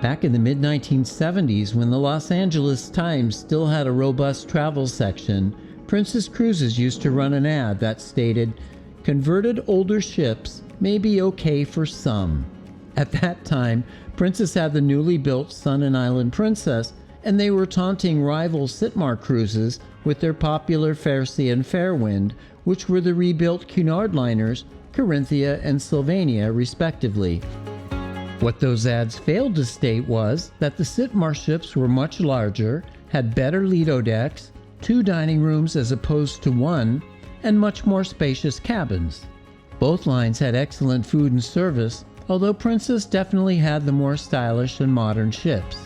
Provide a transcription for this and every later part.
Back in the mid-1970s, when the Los Angeles Times still had a robust travel section, Princess Cruises used to run an ad that stated, "Converted older ships may be okay for some." At that time, Princess had the newly built Sun and Island Princess, and they were taunting rival Sitmar Cruises with their popular Fairseas and Fairwind, which were the rebuilt Cunard liners, Corinthia and Sylvania, respectively. What those ads failed to state was that the Sitmar ships were much larger, had better Lido decks, 2 dining rooms as opposed to 1, and much more spacious cabins. Both lines had excellent food and service, although Princess definitely had the more stylish and modern ships.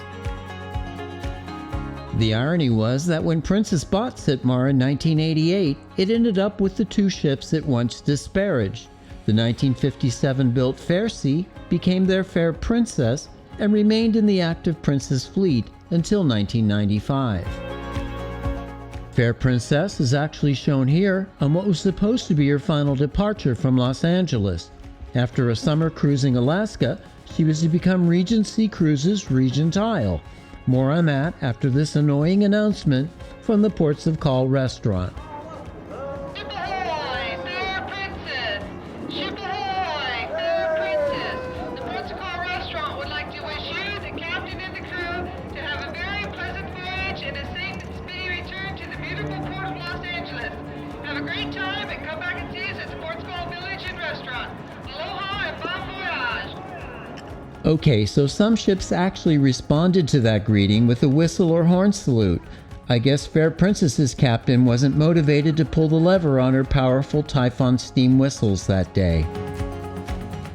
The irony was that when Princess bought Sitmar in 1988, it ended up with the 2 ships it once disparaged. The 1957-built Fairseas became their Fair Princess and remained in the active Princess fleet until 1995. Fair Princess is actually shown here on what was supposed to be her final departure from Los Angeles. After a summer cruising Alaska, she was to become Regency Cruises Regent Isle. More on that after this annoying announcement from the Ports of Call restaurant. Ship ahoy, Fair Princess! Ship ahoy, Fair Princess! The Ports of Call restaurant would like to wish you, the captain and the crew, to have a very pleasant voyage and a safe and speedy return to the beautiful port of Los Angeles. Have a great time and come back and see us at the Ports of Call Village and Restaurant. Aloha and bon voyage! Okay, so some ships actually responded to that greeting with a whistle or horn salute. I guess Fair Princess's captain wasn't motivated to pull the lever on her powerful Typhon steam whistles that day.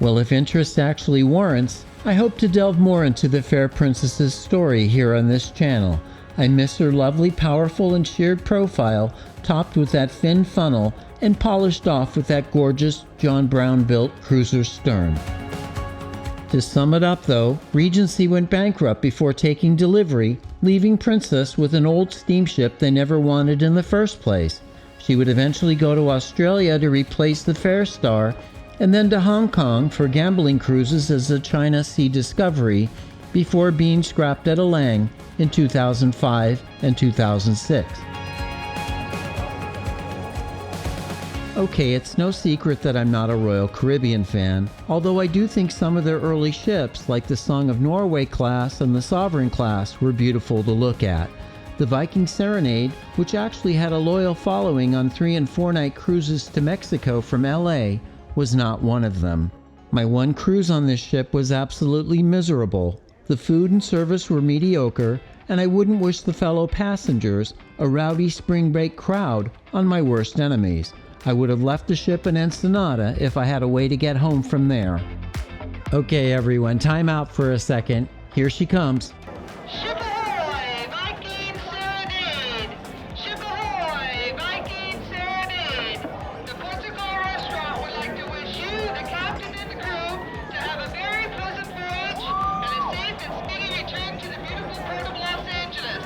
Well, if interest actually warrants, I hope to delve more into the Fair Princess's story here on this channel. I miss her lovely, powerful, and sheared profile, topped with that fin funnel and polished off with that gorgeous John Brown-built cruiser stern. To sum it up though, Regency went bankrupt before taking delivery, leaving Princess with an old steamship they never wanted in the first place. She would eventually go to Australia to replace the Fair Star, and then to Hong Kong for gambling cruises as the China Sea Discovery, before being scrapped at Alang in 2005 and 2006. Okay, it's no secret that I'm not a Royal Caribbean fan, although I do think some of their early ships, like the Song of Norway class and the Sovereign class, were beautiful to look at. The Viking Serenade, which actually had a loyal following on 3- and 4-night cruises to Mexico from LA, was not one of them. My one cruise on this ship was absolutely miserable. The food and service were mediocre, and I wouldn't wish the fellow passengers, a rowdy spring break crowd, on my worst enemies. I would have left the ship in Ensenada if I had a way to get home from there. Okay everyone, time out for a second. Here she comes. Ship ahoy, Viking Serenade! Ship ahoy, Viking Serenade! The Ports of Call restaurant would like to wish you, the captain and the crew, to have a very pleasant voyage and a safe and speedy return to the beautiful port of Los Angeles.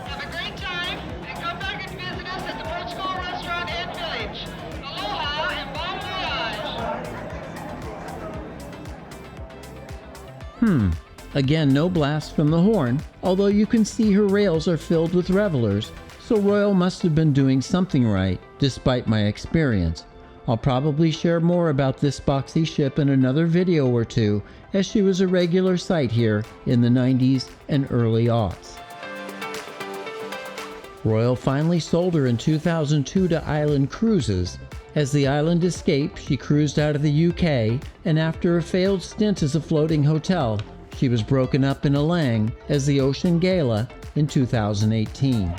Have a great time and come back and visit us at the Ports of Call restaurant and village. Aloha and bon voyage! Again, no blast from the horn, although you can see her rails are filled with revelers, so Royal must have been doing something right, despite my experience. I'll probably share more about this boxy ship in another video or two, as she was a regular sight here in the 90s and early aughts. Royal finally sold her in 2002 to Island Cruises. As the Island escaped, she cruised out of the UK, and after a failed stint as a floating hotel, she was broken up in Alang as the Ocean Gala in 2018.